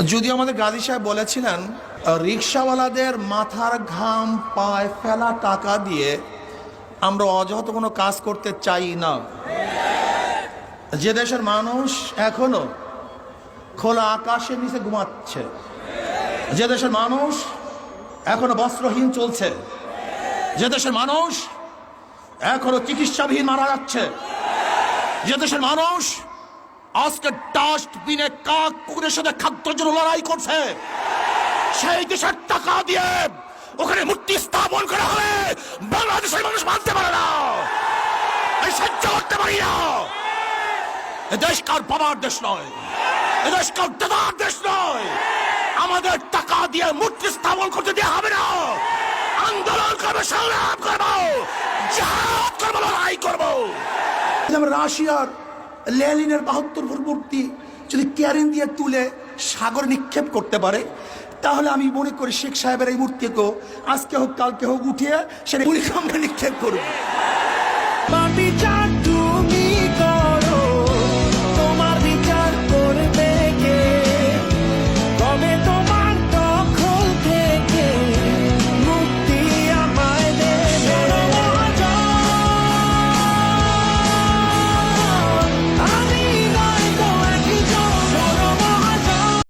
যদিও আমাদের গাজী সাহেব বলেছিলেন রিক্সাওয়ালাদের মাথার ঘাম পায় ফেলা টাকা দিয়ে আমরা অযথা কোনো কাজ করতে চাই না। যে দেশের মানুষ এখনো খোলা আকাশের নিচে ঘুমাচ্ছে, যে দেশের মানুষ এখনো বস্ত্রহীন চলছে, যে দেশের মানুষ এখনো চিকিৎসাবিহীন মারা যাচ্ছে, যে দেশের মানুষ আজকে ডাস্টবিনে কাক কুকুরের সাথে খাদ্যের জন্য লড়াই করছে, সেই দেশের টাকা দিয়ে ওখানে মূর্তি স্থাপন করা হবে বাংলাদেশের মানুষ মানতে পারে না, এই সহ্য করতে পারি না। এ দেশ কার বাবার দেশ নয়, এ দেশ কার দাদার দেশ নয়। আমাদের টাকা দিয়ে মূর্তি স্থাপন করতে দেওয়া হবে না। আন্দোলন করবো, সংগ্রাম করবো, জিহাদ করবো, লড়াই করবো। রাশিয়ার লেনিনের 72 ফুট মূর্তি যদি ক্যারিন দিয়ে তুলে সাগর নিক্ষেপ করতে পারে, তাহলে আমি মনে করি শেখ সাহেবের এই মূর্তিকেও আজকে হোক কালকে হোক উঠিয়ে সেটা ভূমিকম্পে নিক্ষেপ করবে।